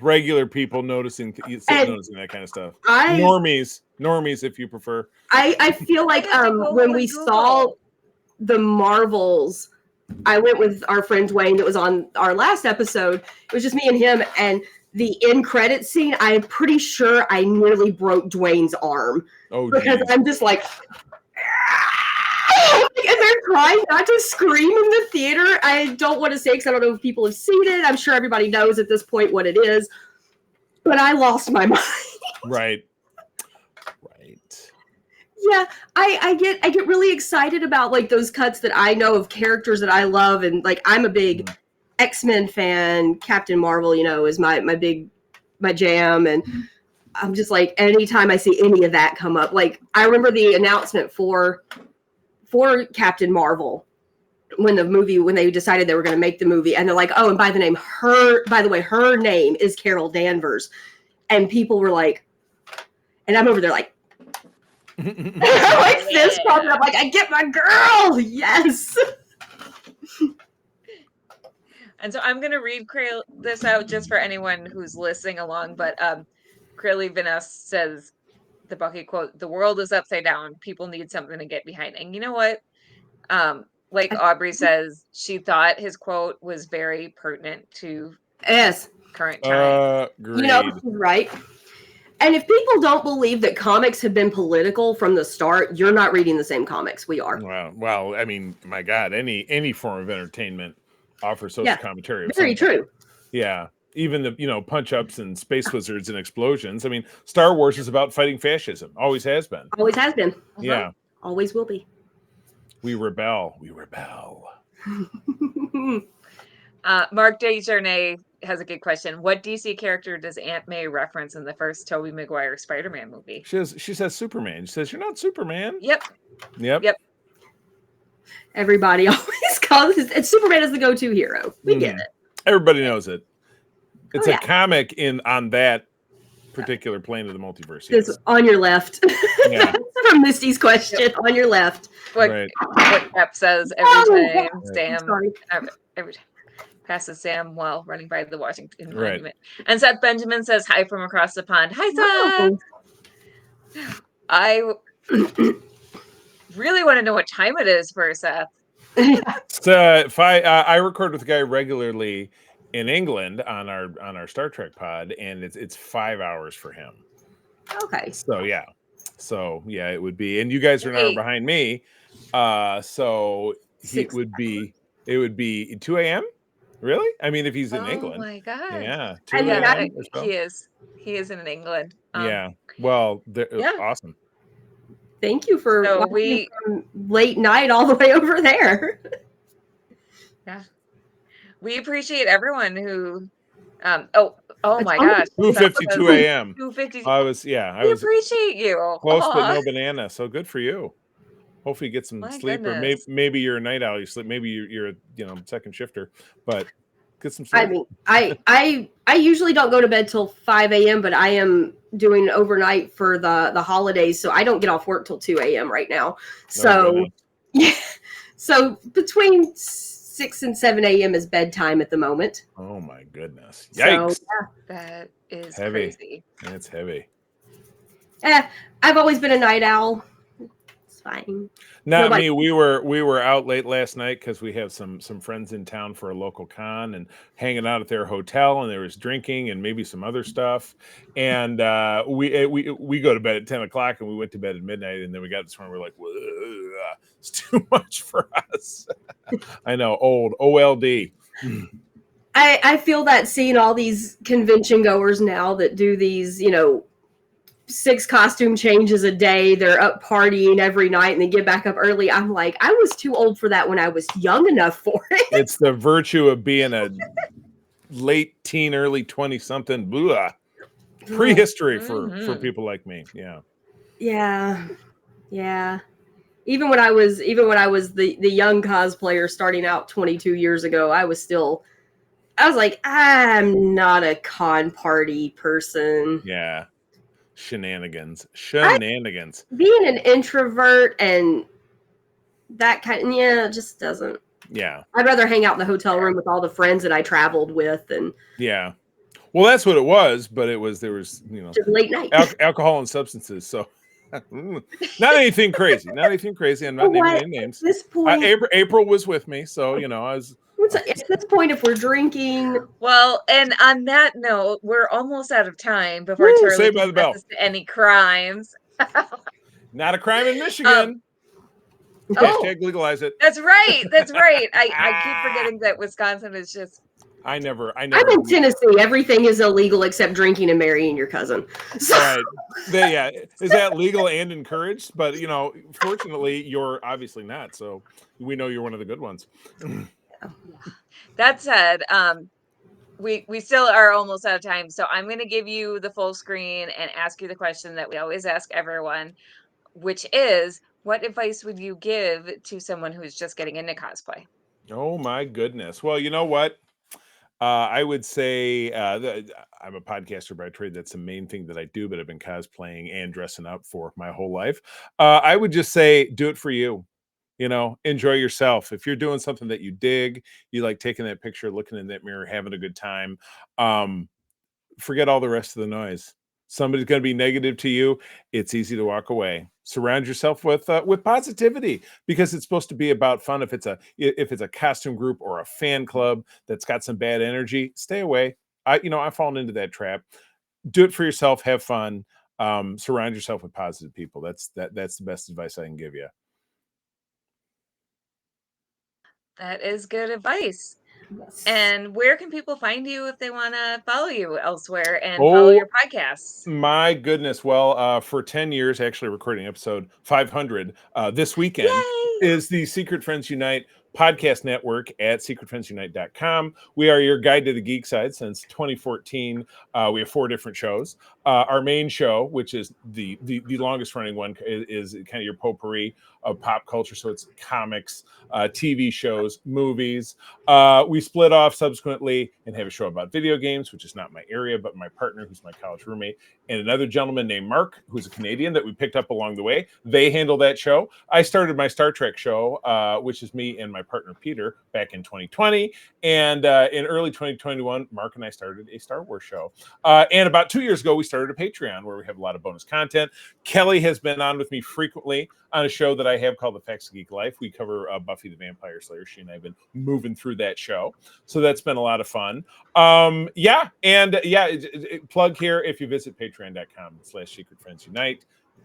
noticing that kind of stuff. Normies, if you prefer. I feel like when we saw the Marvels, I went with our friend Dwayne that was on our last episode. It was just me and him, and the end credit scene, I'm pretty sure I nearly broke Dwayne's arm. Oh, because geez. I'm just like, and they're trying not to scream in the theater. I don't want to say because I don't know if people have seen it. I'm sure everybody knows at this point what it is, but I lost my mind. Right. Yeah, I get really excited about like those cuts that I know of characters that I love, and like I'm a big X-Men fan. Captain Marvel, is my big my jam, and I'm just like, anytime I see any of that come up, like I remember the announcement for Captain Marvel when they decided they were going to make the movie, and they're like, oh, and by the way, her name is Carol Danvers, and people were like, and I'm over there like, like this, I'm like, I get my girl, yes. And so I'm going to read this out just for anyone who's listening along. But Crayley Vaness says the Bucky quote, "The world is upside down. People need something to get behind." And you know what? Like Aubrey says, she thought his quote was very pertinent to current time. You know, she's right. And if people don't believe that comics have been political from the start, you're not reading the same comics we are. Well, I mean, my God, any form of entertainment offers social commentary. Very true. Yeah. Even the, punch-ups and space wizards and explosions. I mean, Star Wars is about fighting fascism. Always has been. Always has been. Yeah. Always will be. We rebel. Mark Desjardins has a good question. What DC character does Aunt May reference in the first Tobey Maguire Spider-Man movie? She says Superman. She says, "You're not Superman." Yep. Everybody always calls it. Superman is the go-to hero. We get it. Everybody knows it. It's a comic on that particular plane of the multiverse. Yes. It's on your left. Yeah. From Misty's question, on your left. What Pep says every time Sam every time passes Sam while running by the Washington Monument. And Seth Benjamin says hi from across the pond. Hi, Seth. I really want to know what time it is for Seth. I record with a guy regularly in England on our Star Trek pod, and it's 5 hours for him. Okay. So yeah, it would be, and you guys are an hour behind me. So it would be 2 a.m. Really? I mean, if he's in England. Oh my God. Yeah. He is in England. Yeah. Well, awesome. Thank you for watching from late night all the way over there. Yeah. We appreciate everyone who oh my gosh. 2:52 a.m. 2:52. I appreciate you. Close but no banana. So good for you. Hopefully you get some sleep, goodness. or maybe you're a night owl. You sleep. Maybe you're a second shifter, but get some sleep. I mean, I usually don't go to bed till 5 a.m., but I am doing overnight for the holidays, so I don't get off work till 2 a.m. right now. So so between 6 and 7 a.m. is bedtime at the moment. Oh my goodness! Yikes! So, that is heavy. Crazy. It's heavy. I've always been a night owl. Fine. Not me. We were out late last night because we have some friends in town for a local con and hanging out at their hotel, and there was drinking and maybe some other stuff. And we go to bed at 10 o'clock, and we went to bed at midnight, and then we got this morning. We're like, it's too much for us. I know, old OLD. I feel that seeing all these convention goers now that do these, 6 costume changes a day, they're up partying every night and they get back up early. I'm like, I was too old for that when I was young enough for it. It's the virtue of being a late teen, early 20 something prehistory for people like me. Yeah. Even when I was the young cosplayer starting out 22 years ago, I was like, I'm not a con party person. Yeah. Shenanigans. Being an introvert and that it just doesn't. Yeah. I'd rather hang out in the hotel room with all the friends that I traveled with. And yeah. Well, that's what it was, but there was just late night alcohol and substances. So not anything crazy. I'm not naming any names. At this point, April was with me, so I was. At this point, if we're drinking, well, and on that note, we're almost out of time before Charlie confesses to any crimes. Not a crime in Michigan. Hashtag legalize it. That's right. I keep forgetting that Wisconsin is just. I never. I'm in Tennessee. Everything is illegal except drinking and marrying your cousin. So. Right. Is that legal and encouraged? But fortunately, you're obviously not. So we know you're one of the good ones. That said, we still are almost out of time, so I'm going to give you the full screen and ask you the question that we always ask everyone, which is, what advice would you give to someone who's just getting into cosplay? Oh my goodness. Well, you know what? I would say I'm a podcaster by trade. That's the main thing that I do, but I've been cosplaying and dressing up for my whole life. I would just say, do it for you. Enjoy yourself. If you're doing something that you dig, you like taking that picture, looking in that mirror, having a good time, forget all the rest of the noise. Somebody's going to be negative to you. It's easy to walk away. Surround yourself with positivity, because it's supposed to be about fun. If it's a costume group or a fan club that's got some bad energy, stay away. I've fallen into that trap. Do it for yourself. Have fun. Surround yourself with positive people. That's the best advice I can give you. That is good advice. Yes. And where can people find you if they want to follow you elsewhere and follow your podcasts? My goodness. Well, for 10 years, actually recording episode 500 this weekend, Yay! is the Secret Friends Unite podcast network at secretfriendsunite.com. We are your guide to the geek side since 2014. We have 4 different shows. Our main show, which is the longest running one, is kind of your potpourri of pop culture. So it's comics, TV shows, movies. We split off subsequently and have a show about video games, which is not my area, but my partner, who's my college roommate, and another gentleman named Mark, who's a Canadian that we picked up along the way. They handle that show. I started my Star Trek show, which is me and my partner Peter, back in 2020. And in early 2021, Mark and I started a Star Wars show. And about 2 years ago, we started a Patreon where we have a lot of bonus content. Kelly has been on with me frequently on a show that I have called The Facts of Geek Life. We cover Buffy the Vampire Slayer. She and I have been moving through that show. So that's been a lot of fun. Plug here, if you visit patreon.com/secretfriendsunite,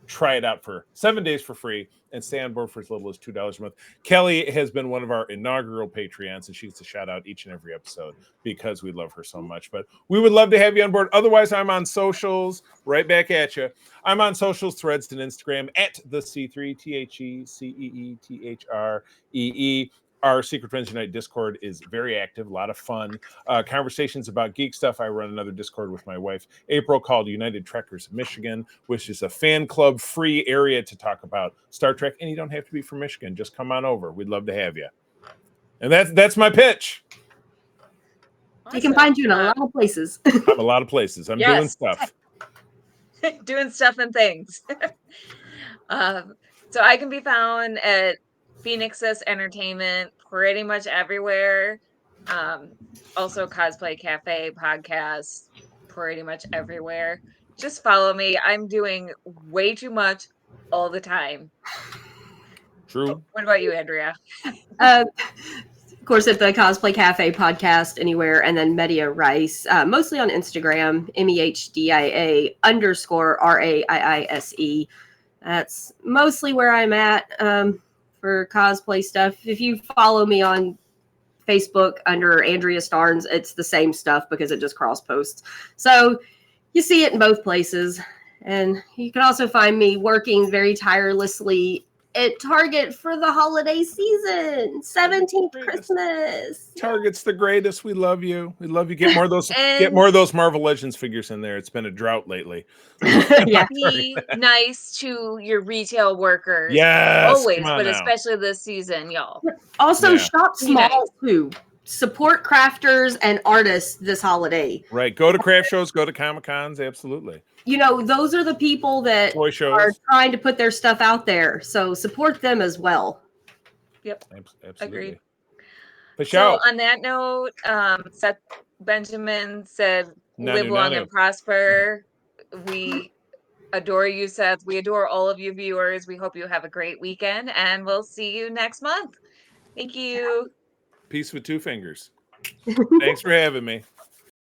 try it out for 7 days for free and stay on board for as little as $2 a month. Kelly has been one of our inaugural Patreons, and she gets a shout out each and every episode because we love her so much. But we would love to have you on board. Otherwise, I'm on socials, right back at you. I'm on socials, Threads and Instagram at the C3, TheCeeThree. Our Secret Friends Unite Discord is very active, a lot of fun conversations about geek stuff. I run another Discord with my wife, April, called United Trekkers of Michigan, which is a fan club free area to talk about Star Trek. And you don't have to be from Michigan. Just come on over. We'd love to have you. And that's my pitch. They can find you in a lot of places. I'm a lot of places. I'm doing stuff. Doing stuff and things. So I can be found at Phoenix's Entertainment pretty much everywhere. Also Cosplay Cafe podcast pretty much everywhere. Just follow me. I'm doing way too much all the time. True. What about you, Andrea? Of course, at the Cosplay Cafe podcast anywhere, and then Media Rice, mostly on Instagram, MEHDIA_RAIISE. That's mostly where I'm at for cosplay stuff. If you follow me on Facebook under Andrea Starnes, it's the same stuff because it just cross posts. So you see it in both places. And you can also find me working very tirelessly at Target for the holiday season. 17th Christmas. Target's the greatest. We love you. We love you. Get more of those. Get more of those Marvel Legends figures in there. It's been a drought lately. Yeah. Be nice to your retail workers. Yes. Always, but especially this season, y'all. Also, shop small too. Support crafters and artists this holiday. Right. Go to craft shows. Go to Comic-Cons. Absolutely. You know, those are the people that Toy shows. are trying to put their stuff out there. So support them as well. Yep. Absolutely. Agreed. For so on that note, Seth Benjamin said, live long and prosper. We adore you, Seth. We adore all of you viewers. We hope you have a great weekend, and we'll see you next month. Thank you. Peace with 2 fingers. Thanks for having me.